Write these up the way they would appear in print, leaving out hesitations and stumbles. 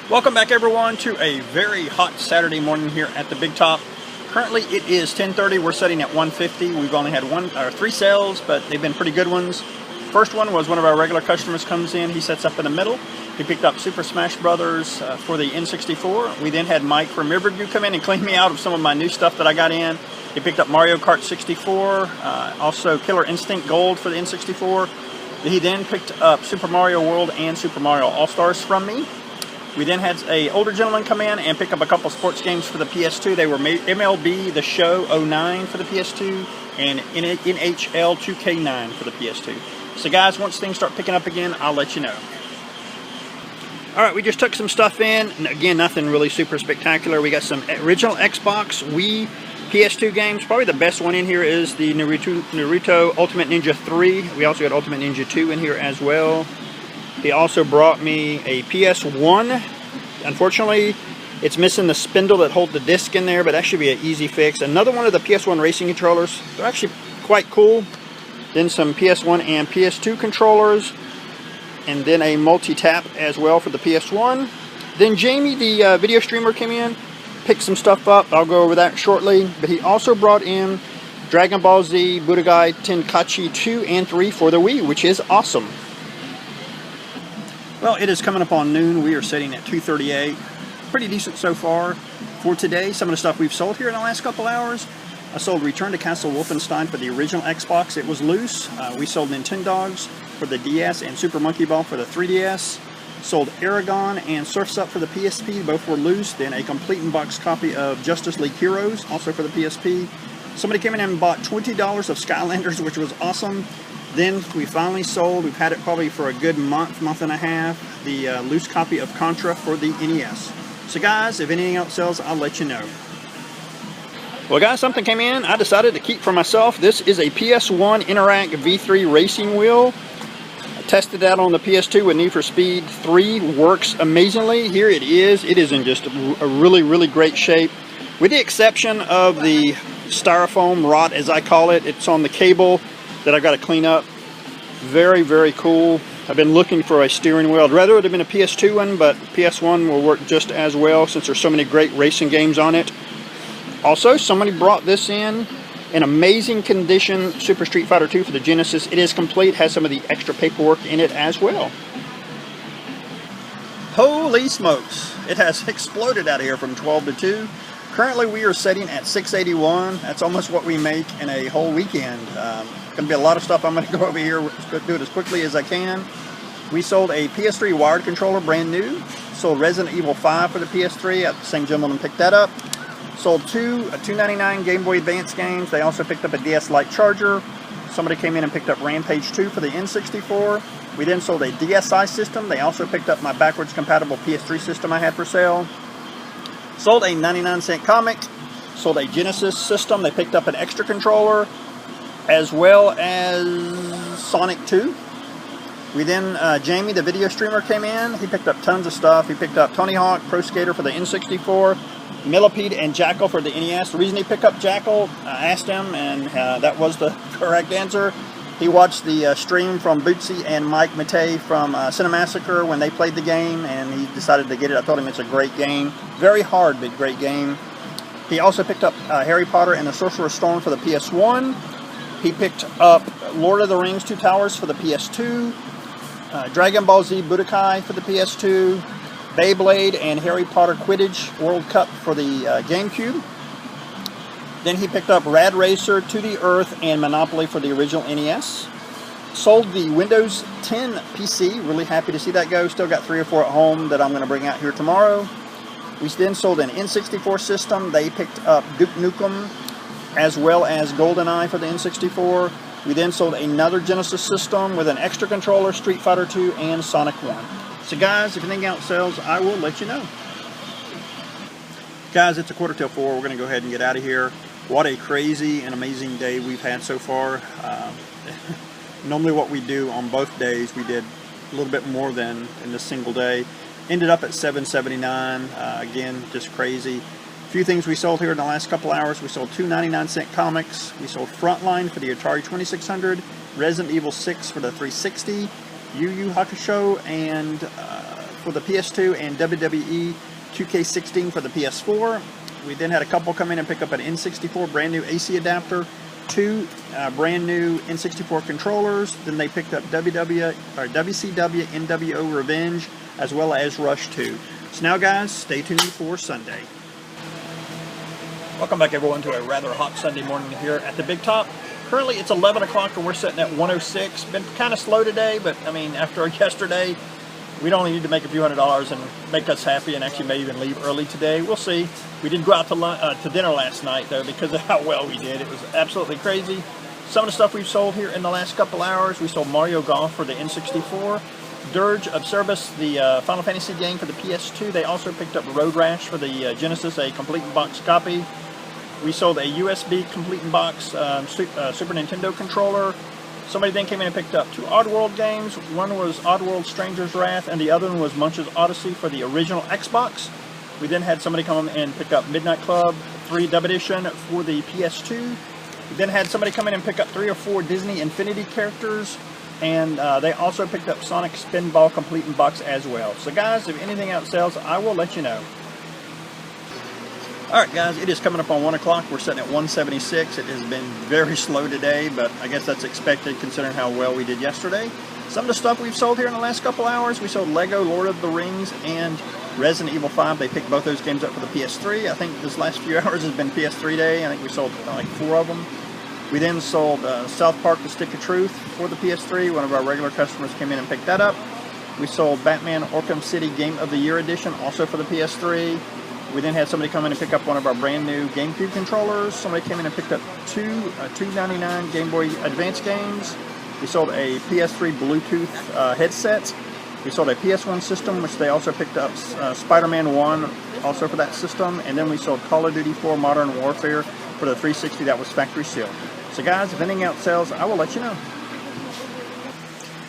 Welcome back everyone to a very hot Saturday morning here at the Big Top. Currently it is 10:30. We're sitting at 150. We've only had three sales, but they've been pretty good ones. First one was one of our regular customers comes in. He sets up in the middle. He picked up Super Smash Brothers for the N64. We then had Mike from Riverview come in and clean me out of some of my new stuff that I got in. He picked up Mario Kart 64, also Killer Instinct Gold for the N64. He then picked up Super Mario World and Super Mario All-Stars from me. We then had an older gentleman come in and pick up a couple sports games for the PS2. They were MLB The Show 09 for the PS2 and NHL 2K9 for the PS2. So guys, once things start picking up again, I'll let you know. Alright, we just took some stuff in. And again, nothing really super spectacular. We got some original Xbox, Wii, PS2 games. Probably the best one in here is the Naruto Ultimate Ninja 3. We also got Ultimate Ninja 2 in here as well. He also brought me a PS1. Unfortunately, it's missing the spindle that holds the disc in there, but that should be an easy fix. Another one of the PS1 racing controllers. They're actually quite cool. Then some PS1 and PS2 controllers. And then a multi-tap as well for the PS1. Then Jamie, the video streamer, came in, picked some stuff up. I'll go over that shortly. But he also brought in Dragon Ball Z Budokai Tenkaichi 2 and 3 for the Wii, which is awesome. Well, it is coming up on noon. We are sitting at 2:38. Pretty decent so far for today. Some of the stuff we've sold here in the last couple hours. I sold Return to Castle Wolfenstein for the original Xbox. It was loose. We sold Nintendogs for the DS and Super Monkey Ball for the 3DS. Sold Aragon and Surf's Up for the PSP. Both were loose. Then a complete in-box copy of Justice League Heroes, also for the PSP. Somebody came in and bought $20 of Skylanders, which was awesome. Then we finally sold, we've had it probably for a good month and a half, the loose copy of Contra for the NES. So guys, if anything else sells, I'll let you know. Well guys, something came in I decided to keep for myself. This is a PS1 Interact V3 racing wheel. I tested that on the PS2 with Need for Speed 3. Works amazingly. Here it is. It is in just a really great shape. With the exception of the styrofoam rot, as I call it. It's on the cable that I've got to clean up. Very cool. I've been looking for a steering wheel. I'd rather it would have been a PS2 one, but PS1 will work just as well since there's so many great racing games on it. Also, somebody brought this in amazing condition, Super Street Fighter 2 for the Genesis. It is complete, has some of the extra paperwork in it as well. Holy smokes, it has exploded out of here from 12 to 2. Currently we are sitting at 681. That's almost what we make in a whole weekend. Going to be a lot of stuff. I'm going to go over here, do it as quickly as I can. We sold a PS3 wired controller, brand new. Sold Resident Evil 5 for the PS3. The same gentleman picked that up. Sold a $2.99 Game Boy Advance games. They also picked up a DS Lite charger. Somebody came in and picked up Rampage 2 for the N64. We then sold a DSi system. They also picked up my backwards compatible PS3 system I had for sale. Sold a 99-cent comic. Sold a Genesis system. They picked up an extra controller, as well as Sonic 2. We then, Jamie, the video streamer, came in. He picked up tons of stuff. He picked up Tony Hawk Pro Skater for the N64, Millipede and Jackal for the NES. The reason he picked up Jackal, I asked him, and that was the correct answer. He watched the stream from Bootsy and Mike Matei from Cinemassacre when they played the game, and he decided to get it. I told him it's a great game. Very hard, but great game. He also picked up Harry Potter and the Sorcerer's Stone for the PS1. He picked up Lord of the Rings 2 Towers for the PS2. Dragon Ball Z Budokai for the PS2. Beyblade and Harry Potter Quidditch World Cup for the GameCube. Then he picked up Rad Racer, 2D Earth, and Monopoly for the original NES. Sold the Windows 10 PC. Really happy to see that go. Still got 3 or 4 at home that I'm going to bring out here tomorrow. We then sold an N64 system. They picked up Duke Nukem as well as GoldenEye for the N64. We then sold another Genesis system with an extra controller, Street Fighter 2, and Sonic 1. So guys, if anything else sells, I will let you know. Guys, it's 4:45. We're going to go ahead and get out of here. What a crazy and amazing day we've had so far. Normally what we do on both days, we did a little bit more than in this single day. Ended up at 779. Again, just crazy. A few things we sold here in the last couple hours. We sold 2 99-cent comics. We sold Frontline for the Atari 2600, Resident Evil 6 for the 360, Yu Yu Hakusho, and for the PS2 and WWE 2K16 for the PS4. We then had a couple come in and pick up an N64 brand new AC adapter, 2 brand new N64 controllers. Then they picked up WCW NWO Revenge as well as Rush 2. So now guys, stay tuned for Sunday. Welcome back everyone to a rather hot Sunday morning here at the Big Top. Currently it's 11 o'clock and we're sitting at 106. Been kind of slow today, but I mean after yesterday, we'd only need to make a few $100s and make us happy and actually may even leave early today. We'll see. We did go out to dinner last night though because of how well we did. It was absolutely crazy. Some of the stuff we've sold here in the last couple hours, we sold Mario Golf for the N64, Dirge of Cerberus, the Final Fantasy game for the PS2. They also picked up Road Rash for the Genesis, a complete box copy. We sold a USB complete in box Super Nintendo controller. Somebody then came in and picked up 2 Oddworld games. One was Oddworld Stranger's Wrath and the other one was Munch's Odyssey for the original Xbox. We then had somebody come in and pick up Midnight Club 3 Dub Edition for the PS2. We then had somebody come in and pick up 3 or 4 Disney Infinity characters. And they also picked up Sonic Spinball complete in box as well. So guys, if anything else sells, I will let you know. Alright guys, it is coming up on 1 o'clock. We're sitting at 176. It has been very slow today, but I guess that's expected considering how well we did yesterday. Some of the stuff we've sold here in the last couple hours, we sold Lego Lord of the Rings and Resident Evil 5. They picked both those games up for the PS3. I think this last few hours has been PS3 day. I think we sold like 4 of them. We then sold South Park The Stick of Truth for the PS3. One of our regular customers came in and picked that up. We sold Batman Arkham City Game of the Year Edition, also for the PS3. We then had somebody come in and pick up one of our brand new GameCube controllers. Somebody came in and picked up 2 $2.99 Game Boy Advance games. We sold a PS3 Bluetooth headset. We sold a PS1 system, which they also picked up Spider-Man 1, also for that system. And then we sold Call of Duty 4 Modern Warfare for the 360 that was factory sealed. So guys, if anything else sells, I will let you know.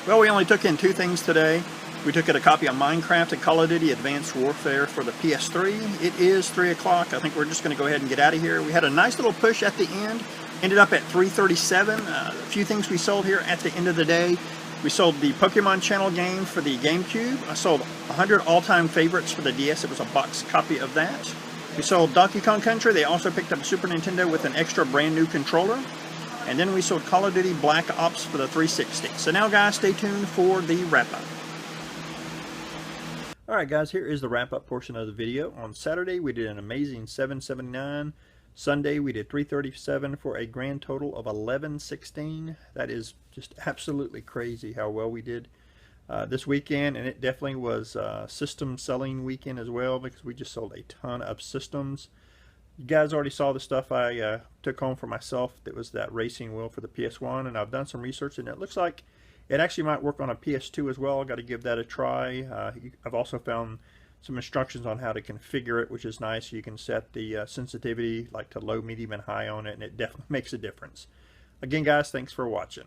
Well, we only took in 2 things today. We took in a copy of Minecraft and Call of Duty Advanced Warfare for the PS3. It is 3 o'clock. I think we're just going to go ahead and get out of here. We had a nice little push at the end. Ended up at 337. A few things we sold here at the end of the day. We sold the Pokemon Channel game for the GameCube. I sold 100 all-time favorites for the DS. It was a box copy of that. We sold Donkey Kong Country. They also picked up a Super Nintendo with an extra brand new controller. And then we sold Call of Duty Black Ops for the 360. So now guys, stay tuned for the wrap-up. Alright guys, here is the wrap-up portion of the video. On Saturday we did an amazing 779. Sunday we did 337 for a grand total of 1116. That is just absolutely crazy how well we did this weekend, and it definitely was system selling weekend as well because we just sold a ton of systems. You guys already saw the stuff I took home for myself. That was that racing wheel for the PS1, and I've done some research and it looks like it actually might work on a PS2 as well. I've got to give that a try. I've also found some instructions on how to configure it, which is nice. You can set the sensitivity like to low, medium, and high on it, and it definitely makes a difference. Again, guys, thanks for watching.